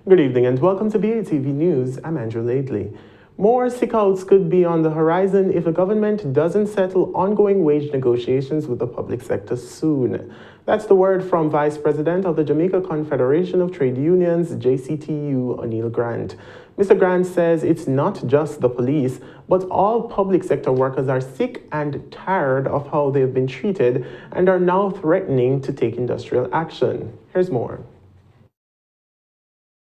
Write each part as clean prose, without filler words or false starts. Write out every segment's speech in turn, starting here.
Good evening and welcome to BATV News. I'm Andrew Laidley. More sick-outs could be on the horizon if the government doesn't settle ongoing wage negotiations with the public sector soon. That's the word from Vice President of the Jamaica Confederation of Trade Unions, JCTU, O'Neill Grant. Mr. Grant says it's not just the police, but all public sector workers are sick and tired of how they've been treated and are now threatening to take industrial action. Here's more.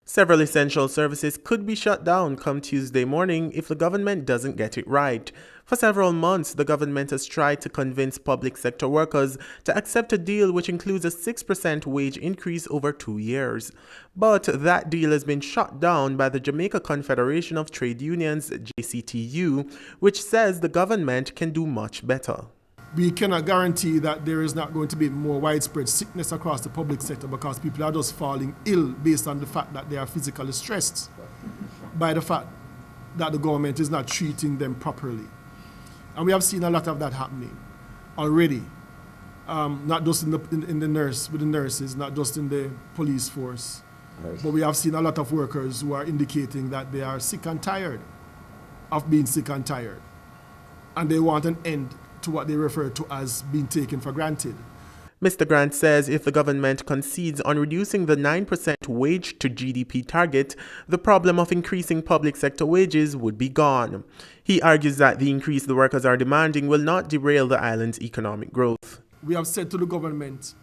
Several essential services could be shut down come Tuesday morning if the government doesn't get it right. For several months, the government has tried to convince public sector workers to accept a deal which includes a 6% wage increase over 2 years. But that deal has been shut down by the Jamaica Confederation of Trade Unions, JCTU, which says the government can do much better. We cannot guarantee that there is not going to be more widespread sickness across the public sector because people are just falling ill based on the fact that they are physically stressed by the fact that the government is not treating them properly. And we have seen a lot of that happening already, not just with the nurses, not just in the police force, but we have seen a lot of workers who are indicating that they are sick and tired of being sick and tired, and they want an end to what they refer to as being taken for granted. Mr. Grant says if the government concedes on reducing the 9% wage to GDP target, the problem of increasing public sector wages would be gone. He argues that the increase the workers are demanding will not derail the island's economic growth. We have said to the government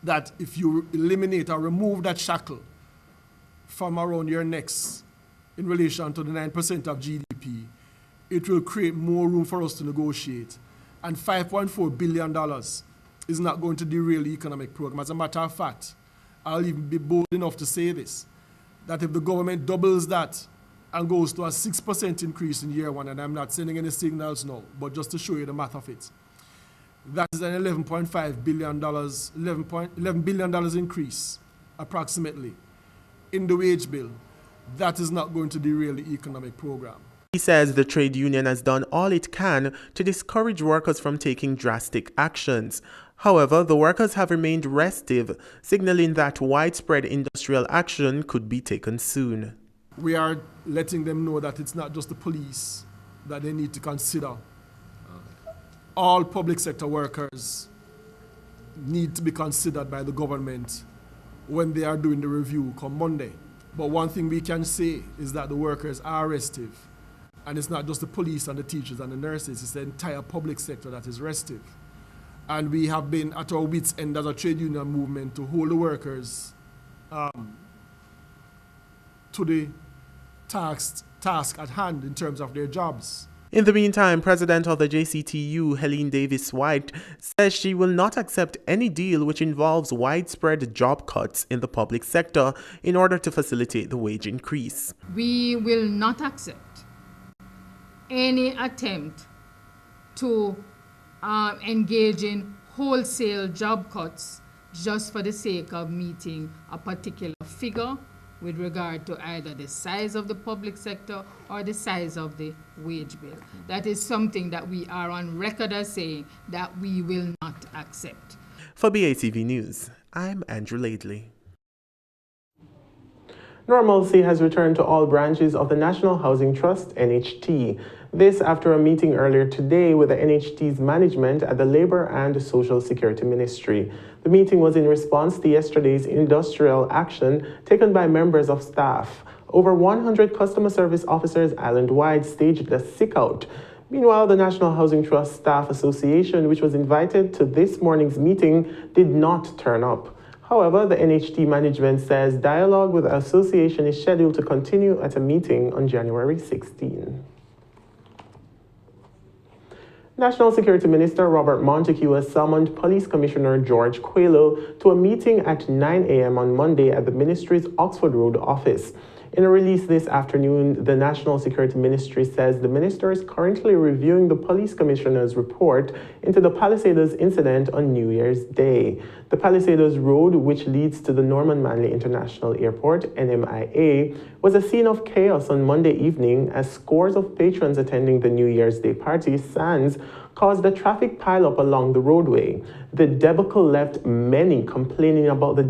that if you eliminate or remove that shackle from around your necks in relation to the 9% of GDP, it will create more room for us to negotiate. And $5.4 billion is not going to derail the economic program. As a matter of fact, I'll even be bold enough to say this, that if the government doubles that and goes to a 6% increase in year one, and I'm not sending any signals now, but just to show you the math of it, that is an $11.5 billion, $11 billion increase, approximately, in the wage bill. That is not going to derail the economic program. He says the trade union has done all it can to discourage workers from taking drastic actions. However, the workers have remained restive, signaling that widespread industrial action could be taken soon. We are letting them know that it's not just the police that they need to consider. All public sector workers need to be considered by the government when they are doing the review come Monday. But one thing we can say is that the workers are restive. And it's not just the police and the teachers and the nurses, it's the entire public sector that is restive. And we have been at our wits' end as a trade union movement to hold the workers to the task at hand in terms of their jobs. In the meantime, President of the JCTU, Helene Davis-White, says she will not accept any deal which involves widespread job cuts in the public sector in order to facilitate the wage increase. We will not accept any attempt to engage in wholesale job cuts just for the sake of meeting a particular figure with regard to either the size of the public sector or the size of the wage bill. That is something that we are on record as saying that we will not accept. For BATV News, I'm Andrew Laidley. Normalcy has returned to all branches of the National Housing Trust, NHT. This after a meeting earlier today with the NHT's management at the Labour and Social Security Ministry. The meeting was in response to yesterday's industrial action taken by members of staff. Over 100 customer service officers island-wide staged a sick-out. Meanwhile, the National Housing Trust Staff Association, which was invited to this morning's meeting, did not turn up. However, the NHT management says dialogue with the association is scheduled to continue at a meeting on January 16. National Security Minister Robert Montague has summoned Police Commissioner George Coelho to a meeting at 9 a.m. on Monday at the ministry's Oxford Road office. In a release this afternoon, the National Security Ministry says the minister is currently reviewing the police commissioner's report into the Palisadoes incident on New Year's Day. The Palisadoes Road, which leads to the Norman Manley International Airport, NMIA, was a scene of chaos on Monday evening as scores of patrons attending the New Year's Day party sans caused a traffic pileup along the roadway. The debacle left many complaining about the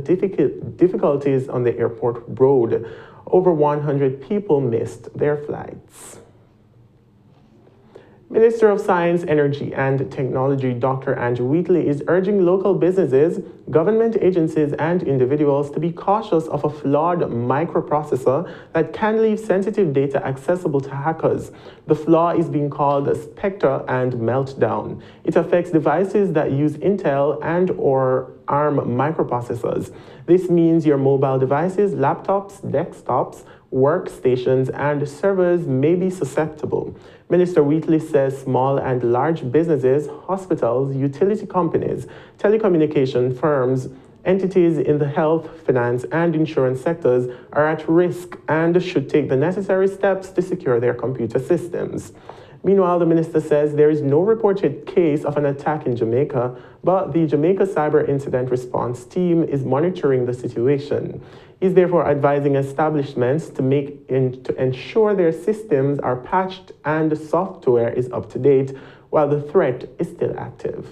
difficulties on the airport road. Over 100 people missed their flights. Minister of Science, Energy and Technology Dr. Andrew Wheatley is urging local businesses, government agencies and individuals to be cautious of a flawed microprocessor that can leave sensitive data accessible to hackers. The flaw is being called Spectre and Meltdown. It affects devices that use Intel and or ARM microprocessors. This means your mobile devices, laptops, desktops, workstations, and servers may be susceptible. Minister Wheatley says small and large businesses, hospitals, utility companies, telecommunication firms, entities in the health, finance, and insurance sectors are at risk and should take the necessary steps to secure their computer systems. Meanwhile, the minister says there is no reported case of an attack in Jamaica, but the Jamaica Cyber Incident Response Team is monitoring the situation. He's therefore advising establishments to ensure their systems are patched and the software is up to date while the threat is still active.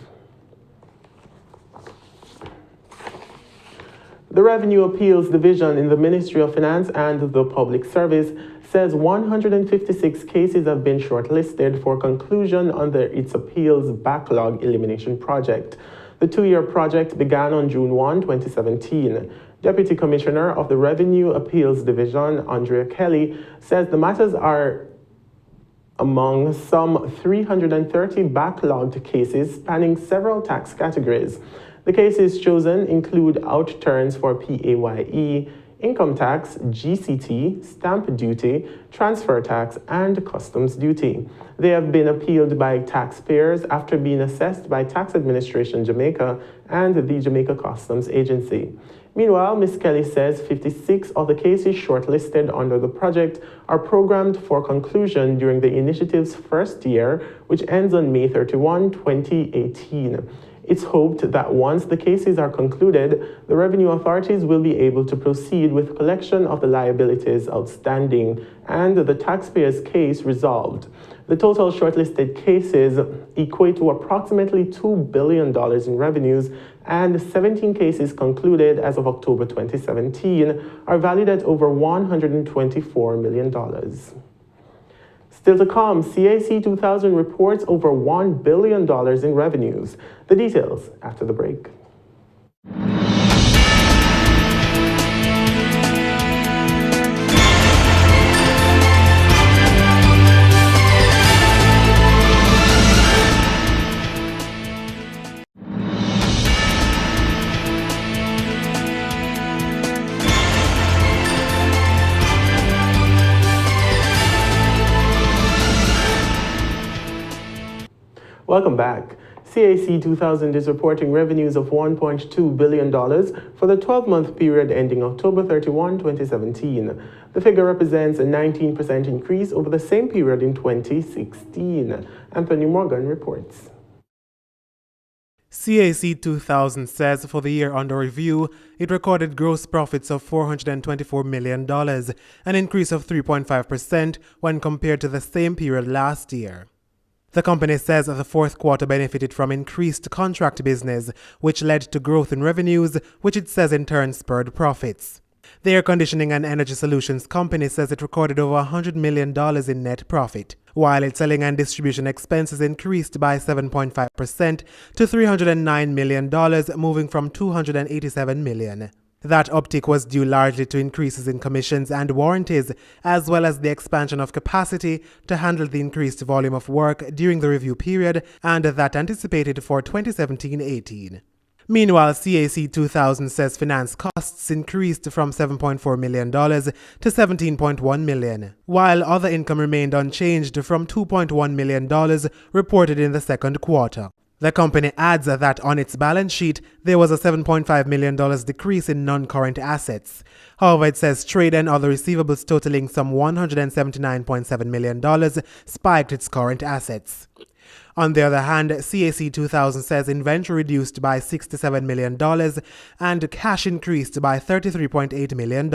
The Revenue Appeals Division in the Ministry of Finance and the Public Service says 156 cases have been shortlisted for conclusion under its appeals backlog elimination project. The two-year project began on June 1, 2017. Deputy Commissioner of the Revenue Appeals Division, Andrea Kelly, says the matters are among some 330 backlogged cases spanning several tax categories. The cases chosen include outturns for PAYE, income tax, GCT, stamp duty, transfer tax, and customs duty. They have been appealed by taxpayers after being assessed by Tax Administration Jamaica and the Jamaica Customs Agency. Meanwhile, Ms. Kelly says 56 of the cases shortlisted under the project are programmed for conclusion during the initiative's first year, which ends on May 31, 2018. It's hoped that once the cases are concluded, the revenue authorities will be able to proceed with collection of the liabilities outstanding and the taxpayer's case resolved. The total shortlisted cases equate to approximately $2 billion in revenues, and 17 cases concluded as of October 2017 are valued at over $124 million. Still to come, CAC 2000 reports over $1 billion in revenues. The details after the break. Welcome back. CAC 2000 is reporting revenues of $1.2 billion for the 12-month period ending October 31, 2017. The figure represents a 19% increase over the same period in 2016. Anthony Morgan reports. CAC 2000 says for the year under review, it recorded gross profits of $424 million, an increase of 3.5% when compared to the same period last year. The company says the fourth quarter benefited from increased contract business, which led to growth in revenues, which it says in turn spurred profits. The air conditioning and energy solutions company says it recorded over $100 million in net profit, while its selling and distribution expenses increased by 7.5% to $309 million, moving from $287 million. That uptick was due largely to increases in commissions and warranties, as well as the expansion of capacity to handle the increased volume of work during the review period and that anticipated for 2017-18. Meanwhile, CAC 2000 says finance costs increased from $7.4 million to $17.1 million, while other income remained unchanged from $2.1 million reported in the second quarter. The company adds that on its balance sheet, there was a $7.5 million decrease in non-current assets. However, it says trade and other receivables totaling some $179.7 million spiked its current assets. On the other hand, CAC 2000 says inventory reduced by $67 million and cash increased by $33.8 million.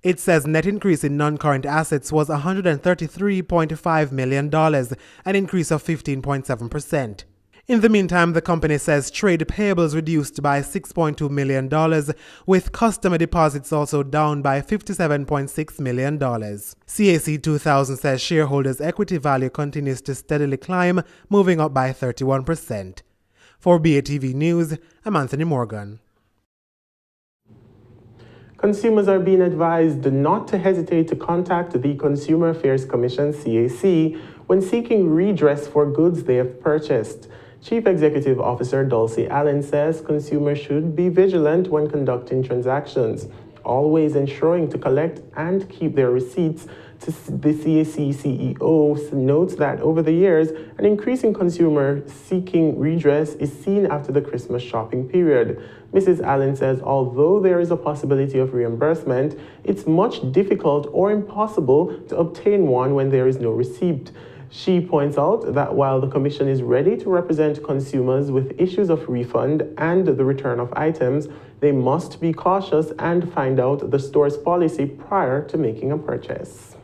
It says net increase in non-current assets was $133.5 million, an increase of 15.7%. In the meantime, the company says trade payables reduced by $6.2 million, with customer deposits also down by $57.6 million. CAC 2000 says shareholders' equity value continues to steadily climb, moving up by 31%. For BATV News, I'm Anthony Morgan. Consumers are being advised not to hesitate to contact the Consumer Affairs Commission, CAC, when seeking redress for goods they have purchased. Chief Executive Officer Dulcie Allen says consumers should be vigilant when conducting transactions, always ensuring to collect and keep their receipts. The CAC CEO notes that over the years, an increase in consumer seeking redress is seen after the Christmas shopping period. Mrs. Allen says although there is a possibility of reimbursement, it's much difficult or impossible to obtain one when there is no receipt. She points out that while the Commission is ready to represent consumers with issues of refund and the return of items, they must be cautious and find out the store's policy prior to making a purchase.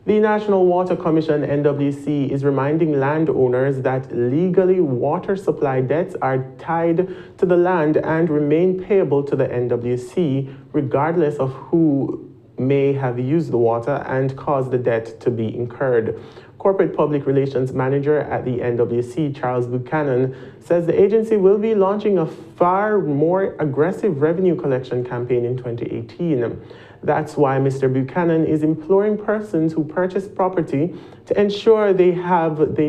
The National Water Commission, NWC, is reminding landowners that legally water supply debts are tied to the land and remain payable to the NWC, regardless of who may have used the water and caused the debt to be incurred. Corporate Public Relations Manager at the NWC, Charles Buchanan, says the agency will be launching a far more aggressive revenue collection campaign in 2018. That's why Mr. Buchanan is imploring persons who purchase property to ensure they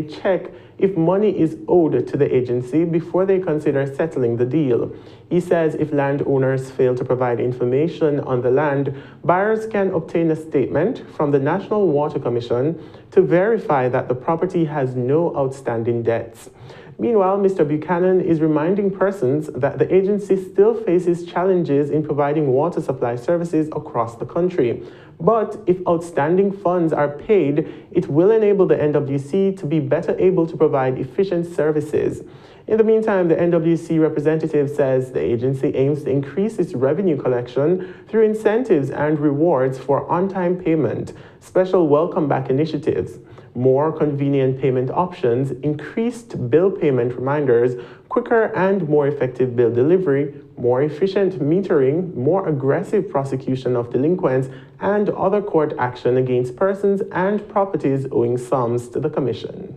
check if money is owed to the agency before they consider settling the deal. He says if landowners fail to provide information on the land, buyers can obtain a statement from the National Water Commission to verify that the property has no outstanding debts. Meanwhile, Mr. Buchanan is reminding persons that the agency still faces challenges in providing water supply services across the country. But if outstanding funds are paid, it will enable the NWC to be better able to provide efficient services. In the meantime, the NWC representative says the agency aims to increase its revenue collection through incentives and rewards for on-time payment, special welcome back initiatives, more convenient payment options, increased bill payment reminders, quicker and more effective bill delivery, more efficient metering, more aggressive prosecution of delinquents, and other court action against persons and properties owing sums to the Commission.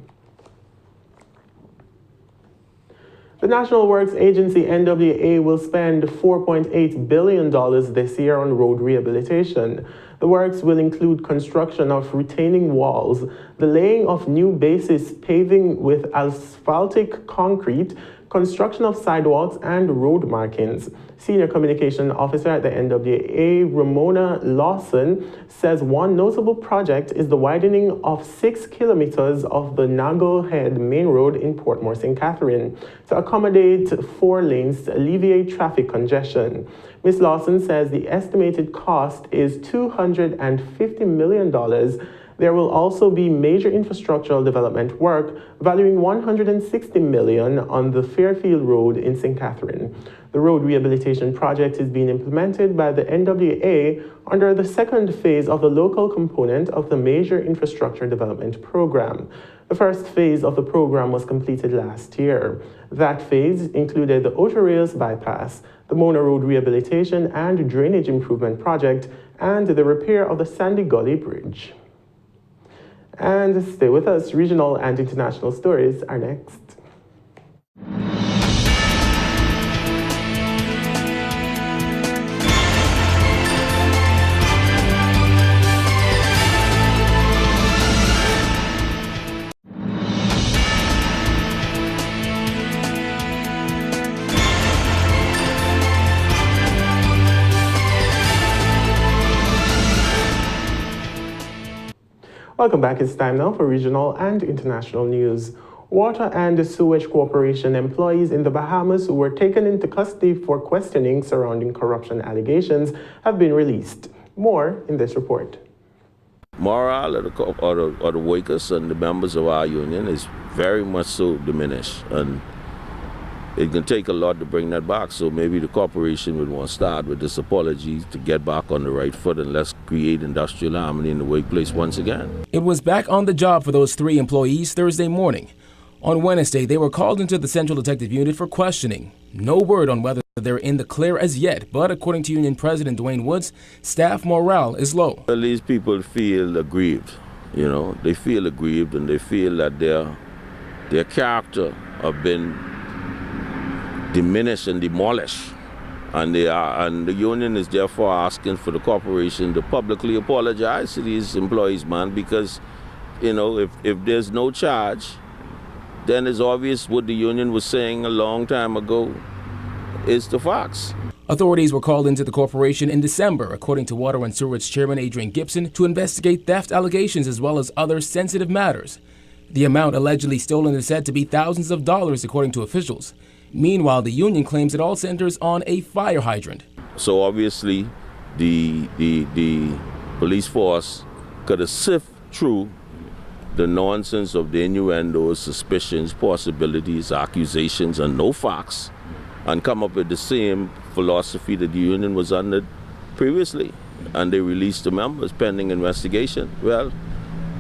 The National Works Agency, NWA, will spend $4.8 billion this year on road rehabilitation. The works will include construction of retaining walls, the laying of new bases, paving with asphaltic concrete, construction of sidewalks, and road markings. Senior Communication Officer at the NWA, Ramona Lawson, says one notable project is the widening of 6 kilometers of the Nago Head Main Road in Portmore St. Catherine to accommodate 4 lanes to alleviate traffic congestion. Ms. Lawson says the estimated cost is $250 million. There will also be major infrastructural development work valuing $160 million on the Fairfield Road in St. Catherine. The road rehabilitation project is being implemented by the NWA under the second phase of the local component of the Major Infrastructure Development Program. The first phase of the program was completed last year. That phase included the Outer Rails Bypass, the Mona Road Rehabilitation and Drainage Improvement Project, and the repair of the Sandy Gully Bridge. And stay with us, regional and international stories are next. Welcome back. It's time now for regional and international news. Water and Sewage Corporation employees in the Bahamas who were taken into custody for questioning surrounding corruption allegations have been released. More in this report. Morale of the workers and the members of our union is very much so diminished. And it can take a lot to bring that back. So maybe the corporation would want to start with this apology to get back on the right foot and let's create industrial harmony in the workplace once again. It was back on the job for those 3 employees Thursday morning. On Wednesday, they were called into the Central Detective Unit for questioning. No word on whether they're in the clear as yet, but according to Union President Dwayne Woods, staff morale is low. Well, these people feel aggrieved, you know. They feel aggrieved and they feel that their character have been diminished and demolished. And the union is therefore asking for the corporation to publicly apologize to these employees, man, because, you know, if there's no charge, then it's obvious what the union was saying a long time ago is the facts. Authorities were called into the corporation in December, according to Water and Sewerage Chairman Adrian Gibson, to investigate theft allegations as well as other sensitive matters. The amount allegedly stolen is said to be thousands of dollars, according to officials. Meanwhile, the union claims it all centers on a fire hydrant. So obviously, the police force could have sifted through the nonsense of the innuendos, suspicions, possibilities, accusations, and no facts, and come up with the same philosophy that the union was under previously, and they released the members pending investigation. Well,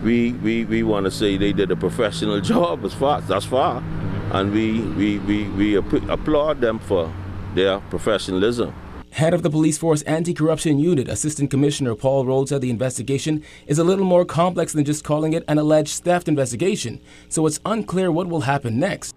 we want to say they did a professional job thus far, and we applaud them for their professionalism. Head of the Police Force Anti-Corruption Unit, Assistant Commissioner Paul Rhodes, said the investigation is a little more complex than just calling it an alleged theft investigation, so it's unclear what will happen next.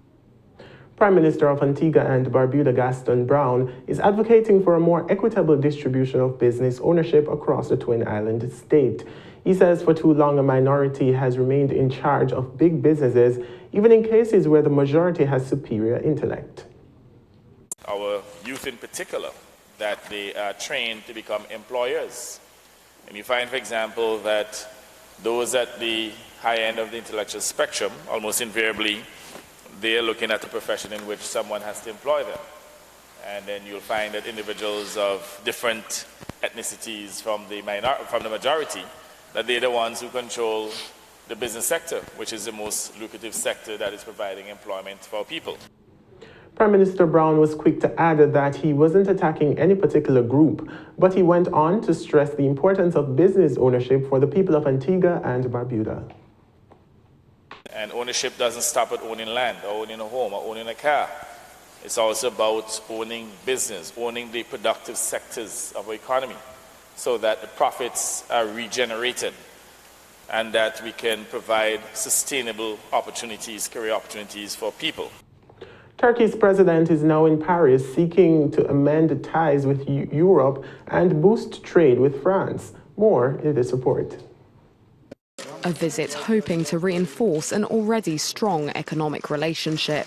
Prime Minister of Antigua and Barbuda Gaston Brown is advocating for a more equitable distribution of business ownership across the Twin Island state. He says for too long a minority has remained in charge of big businesses, even in cases where the majority has superior intellect. Our youth in particular, that they are trained to become employers. And you find, for example, that those at the high end of the intellectual spectrum, almost invariably, they are looking at a profession in which someone has to employ them. And then you'll find that individuals of different ethnicities from the majority, that they're the ones who control the business sector, which is the most lucrative sector that is providing employment for people. Prime Minister Brown was quick to add that he wasn't attacking any particular group, but he went on to stress the importance of business ownership for the people of Antigua and Barbuda. And ownership doesn't stop at owning land or owning a home or owning a car. It's also about owning business, owning the productive sectors of our economy so that the profits are regenerated and that we can provide sustainable opportunities, career opportunities for people. Turkey's president is now in Paris seeking to amend ties with Europe and boost trade with France. More in this report. A visit hoping to reinforce an already strong economic relationship.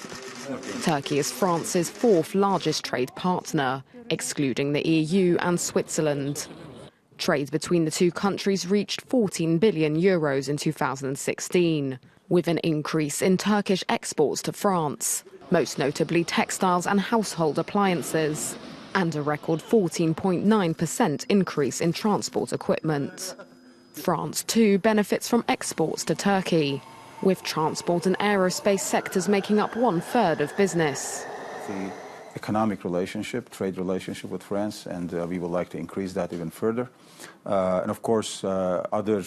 Turkey is France's 4th largest trade partner, excluding the EU and Switzerland. Trade between the two countries reached 14 billion euros in 2016, with an increase in Turkish exports to France, most notably textiles and household appliances, and a record 14.9% increase in transport equipment. France, too, benefits from exports to Turkey, with transport and aerospace sectors making up 1/3 of business. The economic relationship, trade relationship with France, and we would like to increase that even further. And of course, other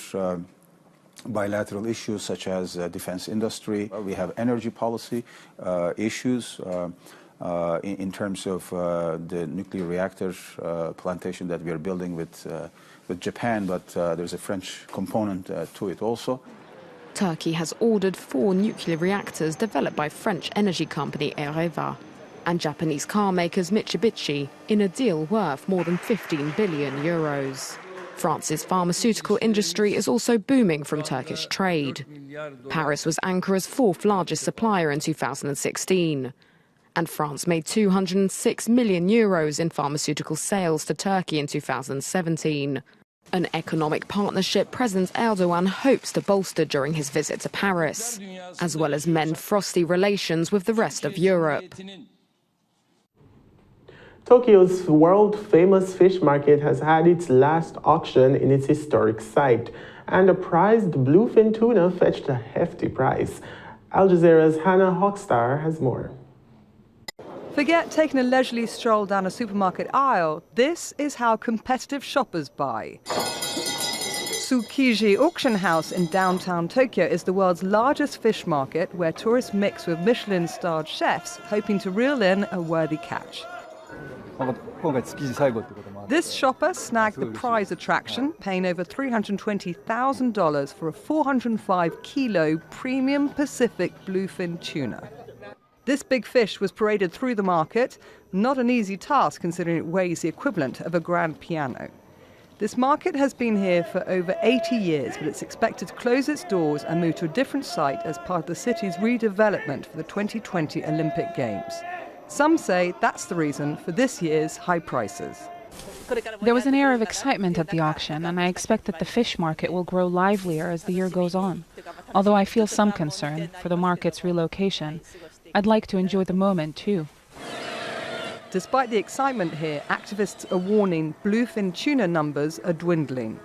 bilateral issues such as defense industry. We have energy policy issues in terms of the nuclear reactor plantation that we are building with Japan, but there's a French component to it also. Turkey has ordered 4 nuclear reactors developed by French energy company Areva and Japanese car makers Mitsubishi in a deal worth more than 15 billion euros. France's pharmaceutical industry is also booming from Turkish trade. Paris was Ankara's 4th largest supplier in 2016. And France made 206 million euros in pharmaceutical sales to Turkey in 2017. An economic partnership President Erdogan hopes to bolster during his visit to Paris, as well as mend frosty relations with the rest of Europe. Tokyo's world-famous fish market has had its last auction in its historic site, and a prized bluefin tuna fetched a hefty price. Al Jazeera's Hannah Hochstar has more. Forget taking a leisurely stroll down a supermarket aisle. This is how competitive shoppers buy. Tsukiji Auction House in downtown Tokyo is the world's largest fish market where tourists mix with Michelin-starred chefs hoping to reel in a worthy catch. This shopper snagged the prize attraction, paying over $320,000 for a 405-kilo premium Pacific bluefin tuna. This big fish was paraded through the market, not an easy task considering it weighs the equivalent of a grand piano. This market has been here for over 80 years, but it's expected to close its doors and move to a different site as part of the city's redevelopment for the 2020 Olympic Games. Some say that's the reason for this year's high prices. There was an air of excitement at the auction, and I expect that the fish market will grow livelier as the year goes on. Although I feel some concern for the market's relocation, I'd like to enjoy the moment too. Despite the excitement here, activists are warning bluefin tuna numbers are dwindling.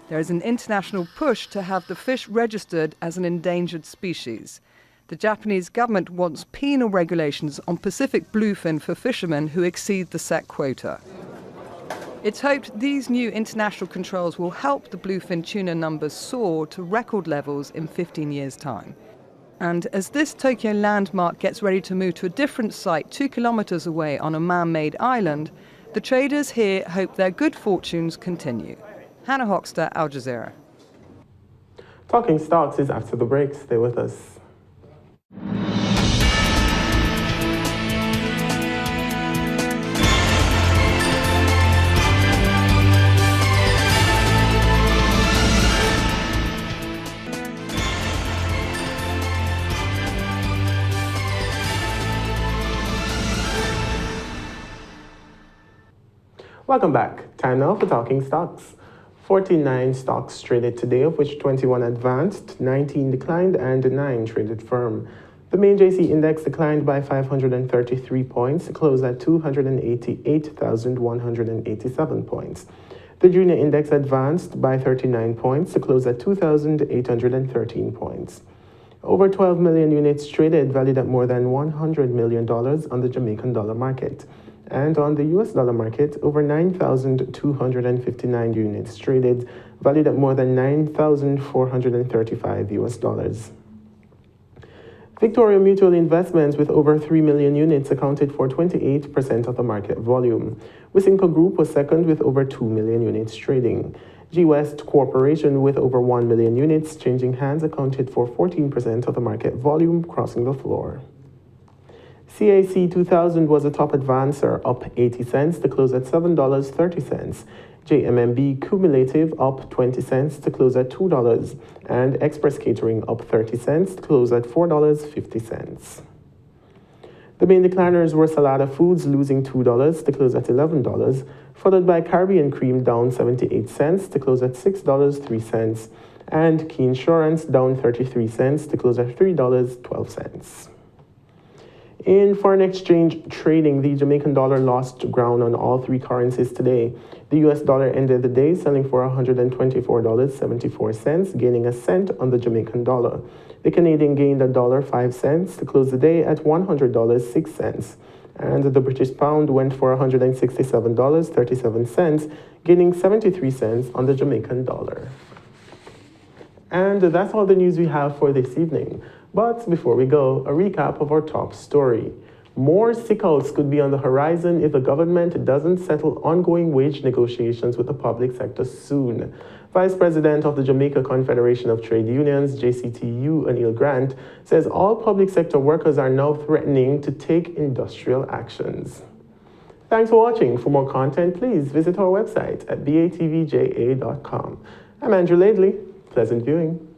There is an international push to have the fish registered as an endangered species. The Japanese government wants penal regulations on Pacific bluefin for fishermen who exceed the set quota. It's hoped these new international controls will help the bluefin tuna numbers soar to record levels in 15 years' time. And as this Tokyo landmark gets ready to move to a different site 2 kilometers away on a man-made island, the traders here hope their good fortunes continue. Hannah Hoxter, Al Jazeera. Talking Stocks is after the break. Stay with us. Welcome back. Time now for Talking Stocks. 49 stocks traded today, of which 21 advanced, 19 declined, and 9 traded firm. The main JC index declined by 533 points to close at 288,187 points. The junior index advanced by 39 points to close at 2,813 points. Over 12 million units traded, valued at more than $100 million on the Jamaican dollar market. And on the US dollar market, over 9,259 units traded, valued at more than $9,435 US. Victoria Mutual Investments, with over 3 million units, accounted for 28% of the market volume. Wisynco Group was second with over 2 million units trading. G West Corporation, with over 1 million units changing hands, accounted for 14% of the market volume, crossing the floor. CAC 2000 was a top advancer, up 80 cents to close at $7.30. JMMB Cumulative up 20 cents to close at $2, and Express Catering up 30 cents to close at $4.50. The main decliners were Salada Foods losing $2 to close at $11, followed by Caribbean Cream down 78 cents to close at $6.03, and Key Insurance down 33 cents to close at $3.12. In foreign exchange trading, the Jamaican dollar lost ground on all three currencies today. The US dollar ended the day selling for $124.74, gaining a cent on the Jamaican dollar. The Canadian gained $1.05 to close the day at $100.06. And the British pound went for $167.37, gaining 73 cents on the Jamaican dollar. And that's all the news we have for this evening. But before we go, a recap of our top story. More sickouts could be on the horizon if the government doesn't settle ongoing wage negotiations with the public sector soon. Vice President of the Jamaica Confederation of Trade Unions, JCTU, Anil Grant, says all public sector workers are now threatening to take industrial actions. Thanks for watching. For more content, please visit our website at batvja.com. I'm Andrew Laidley. Pleasant viewing.